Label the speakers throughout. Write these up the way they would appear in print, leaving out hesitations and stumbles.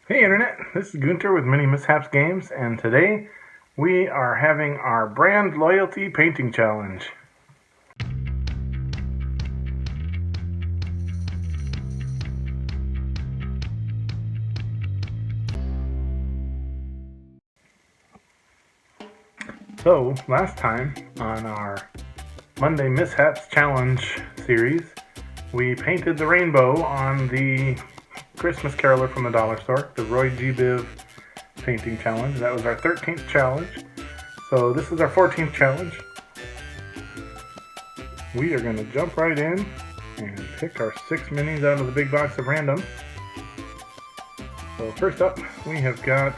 Speaker 1: Hey Internet, this is Gunter with MiniMishaps Games, and today we are having our brand loyalty painting challenge. So, last time on our Monday Mishaps Challenge series, we painted the rainbow on the Christmas Caroler from the dollar store, the Roy G. Biv painting challenge. That was our 13th challenge. So this is our 14th challenge. We are going to jump right in and pick our 6 minis out of the big box of random. So first up, we have got,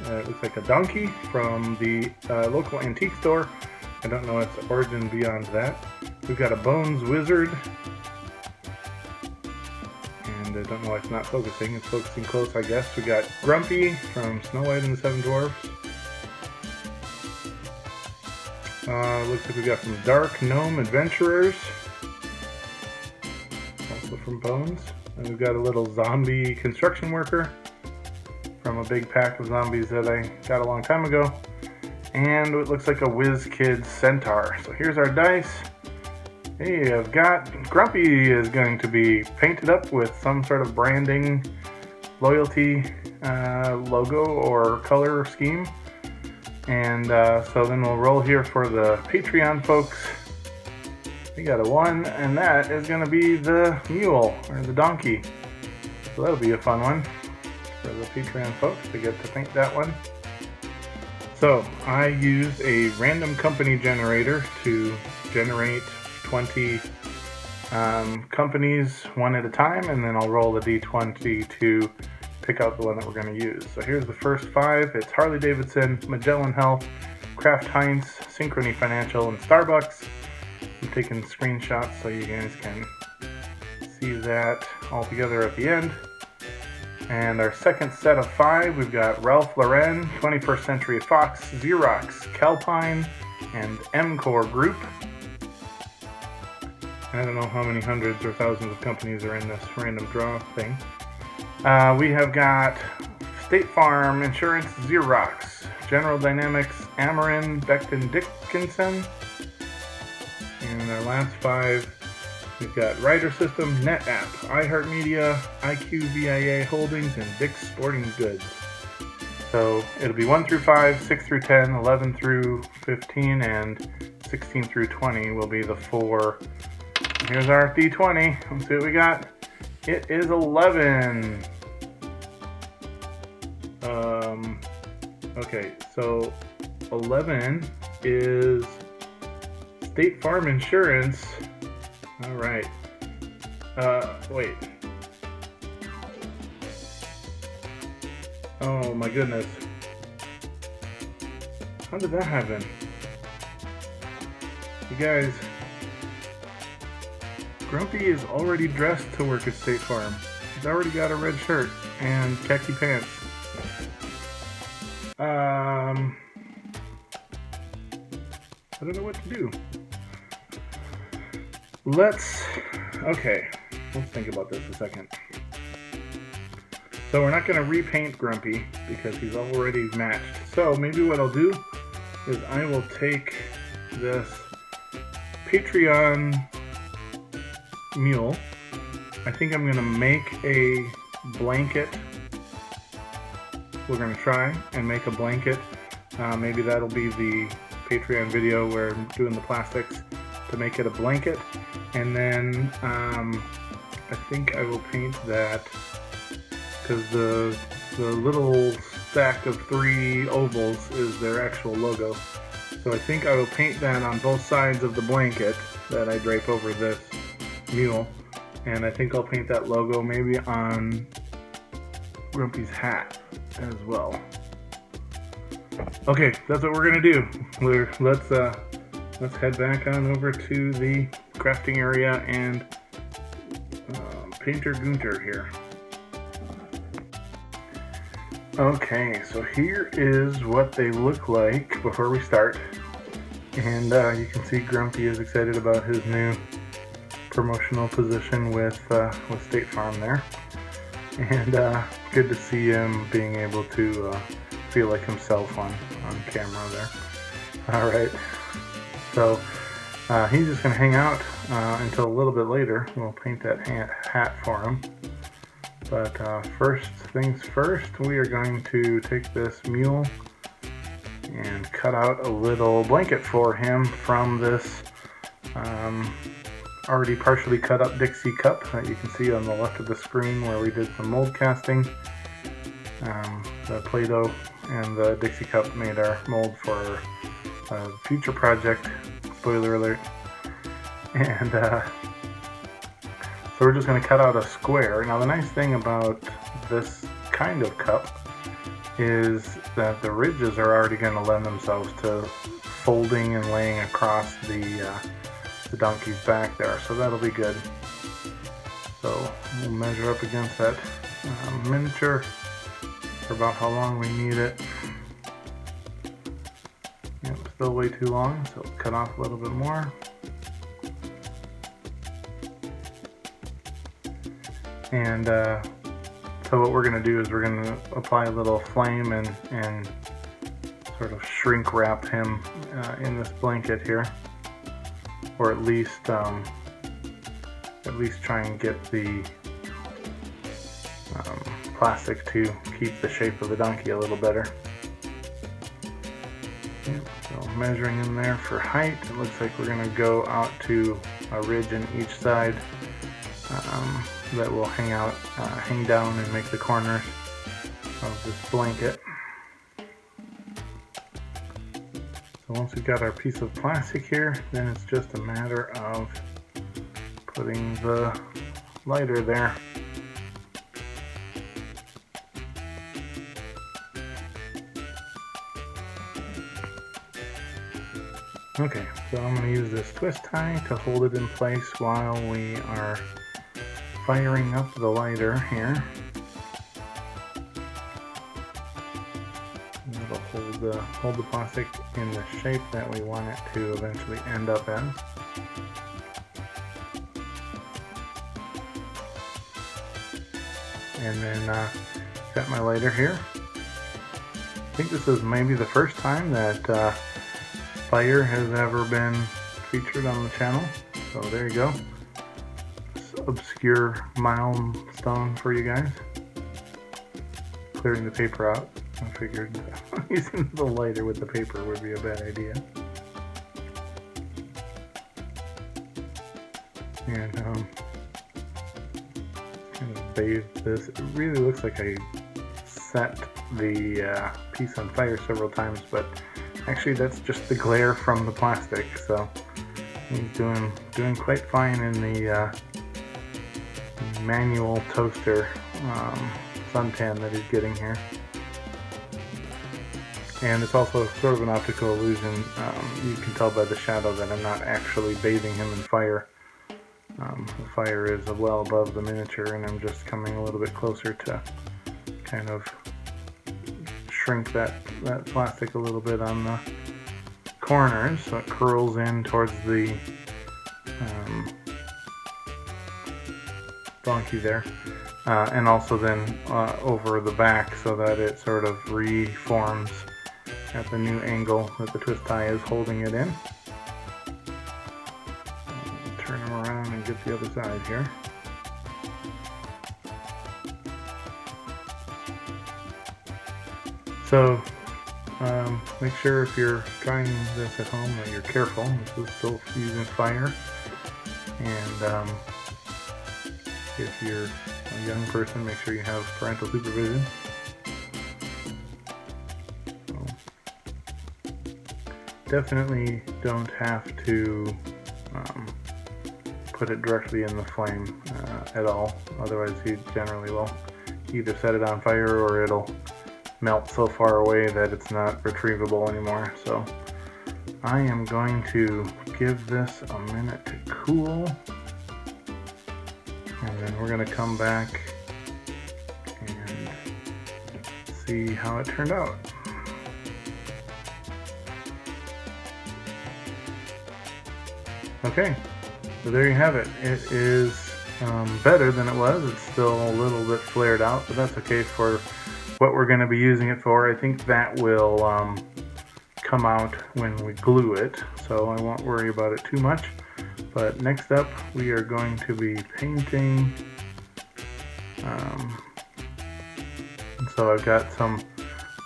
Speaker 1: it looks like a donkey from the local antique store. I don't know its origin beyond that. We've got a Bones Wizard. And I don't know why it's not focusing. It's focusing close, I guess. We got Grumpy from Snow White and the Seven Dwarfs. Looks like we got some Dark Gnome Adventurers. Also from Bones. And we've got a little zombie construction worker from a big pack of zombies that I got a long time ago. And it looks like a Whiz Kid Centaur. So here's our dice. Hey, I've got Grumpy is going to be painted up with some sort of branding, loyalty logo or color scheme. And so then we'll roll here for the Patreon folks. We got a 1, and that is going to be the mule, or the donkey. So that'll be a fun one for the Patreon folks to get to paint that one. So I used a random company generator to generate 20 companies one at a time, and then I'll roll the d20 to pick out the one that we're going to use. So here's the first 5. It's Harley Davidson, Magellan Health, Kraft Heinz, Synchrony Financial, and Starbucks. I'm taking screenshots so you guys can see that all together at the end. And our second set of 5, we've got Ralph Lauren, 21st Century Fox, Xerox, Calpine, and MCore Group. I don't know how many hundreds or thousands of companies are in this random draw thing. We have got State Farm Insurance, Xerox, General Dynamics, Amarin, Becton Dickinson. And our last 5, we've got Rider System, NetApp, iHeartMedia, IQVIA Holdings, and Dick's Sporting Goods. So it'll be 1 through 5, 6 through 10, 11 through 15, and 16 through 20 will be the 4. Here's our D20. Let's see what we got. It is 11. Okay, so 11 is State Farm Insurance. All right. Wait. Oh my goodness. How did that happen? You guys, Grumpy is already dressed to work at State Farm. He's already got a red shirt and khaki pants. I don't know what to do. Let's think about this a second. So we're not going to repaint Grumpy because he's already matched. So maybe what I'll do is I will take this Patreon mule. I think I'm going to make a blanket. We're going to try and make a blanket. Maybe that'll be the Patreon video where I'm doing the plastics to make it a blanket. And then I think I will paint that because the little stack of 3 ovals is their actual logo. So I think I will paint that on both sides of the blanket that I drape over this mule, and I think I'll paint that logo maybe on Grumpy's hat as well. Okay, that's what we're gonna do. Let's head back on over to the crafting area and Painter Gunter here. Okay, so here is what they look like before we start, and you can see Grumpy is excited about his new promotional position with State Farm there. And good to see him being able to feel like himself on camera there. Alright, so he's just going to hang out until a little bit later. We'll paint that hat for him. But first things first, we are going to take this mule and cut out a little blanket for him from this already partially cut up Dixie cup that you can see on the left of the screen where we did some mold casting. The Play-Doh and the Dixie cup made our mold for a future project, spoiler alert. And so we're just going to cut out a square. Now the nice thing about this kind of cup is that the ridges are already going to lend themselves to folding and laying across the donkey's back there, so that'll be good. So we'll measure up against that miniature for about how long we need it. Yep, still way too long, so cut off a little bit more. And so what we're going to do is we're going to apply a little flame and sort of shrink wrap him in this blanket here, or at least try and get the plastic to keep the shape of the donkey a little better. Yep, so measuring in there for height, it looks like we're going to go out to a ridge in each side that will hang down and make the corners of this blanket. So once we've got our piece of plastic here, then it's just a matter of putting the lighter there. Okay, so I'm going to use this twist tie to hold it in place while we are firing up the lighter here. It'll hold the plastic in the shape that we want it to eventually end up as. And then got my lighter here. I think this is maybe the first time that fire has ever been featured on the channel. So there you go. Obscure milestone for you guys. Clearing the paper out. I figured using the lighter with the paper would be a bad idea. And kind of bathe this. It really looks like I set the piece on fire several times, but actually that's just the glare from the plastic. So he's doing quite fine in the manual toaster suntan that he's getting here. And it's also sort of an optical illusion. You can tell by the shadow that I'm not actually bathing him in fire. The fire is well above the miniature, and I'm just coming a little bit closer to kind of shrink that plastic a little bit on the corners so it curls in towards the donkey there, and also then over the back so that it sort of reforms at the new angle that the twist tie is holding it in. Turn him around and get the other side here. So make sure if you're trying this at home that you're careful. This is still using fire, and if you're a young person, make sure you have parental supervision. So, definitely don't have to put it directly in the flame at all, otherwise you generally will either set it on fire or it'll melt so far away that it's not retrievable anymore. So I am going to give this a minute to cool, and then we're going to come back and see how it turned out. Okay, so there you have it. It is better than it was. It's still a little bit flared out, but that's okay for what we're going to be using it for. I think that will come out when we glue it, so I won't worry about it too much. But next up, we are going to be painting. So I've got some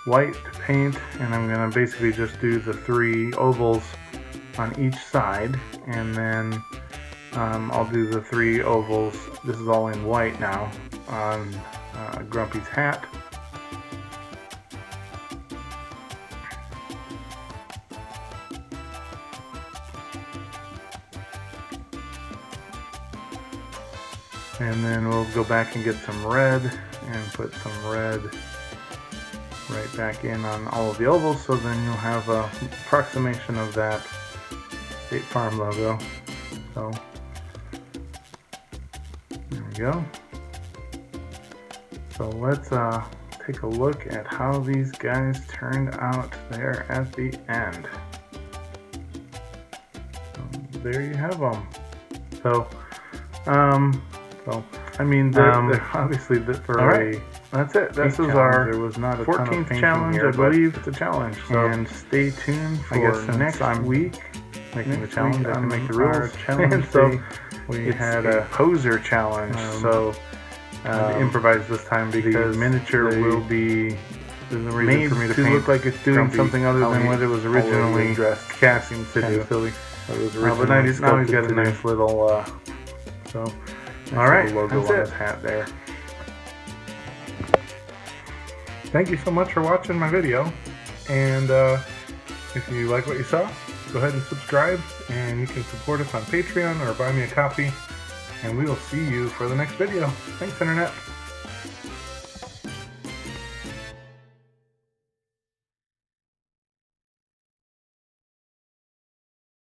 Speaker 1: white to paint, and I'm going to basically just do the 3 ovals on each side, and then I'll do the 3 ovals, this is all in white now, on Grumpy's hat. And then we'll go back and get some red and put some red right back in on all of the ovals, so then you'll have a approximation of that State Farm logo. So there we go. So let's take a look at how these guys turned out there at the end. So there you have them. So I mean, they're obviously for
Speaker 2: right.
Speaker 1: That's it. This was our 14th challenge, I believe. It's a challenge. So and stay tuned for next week. Making the challenge, I can make the rules. Challenge. So we had a poser challenge. So improvise this time because the miniature will be made for me to paint look like it's doing something other than what it was originally casting to do. Silly. But now he's got a nice little. All right, logo on his hat there. Thank you so much for watching my video, and if you like what you saw, go ahead and subscribe, and you can support us on Patreon or buy me a coffee, and we will see you for the next video. Thanks, Internet.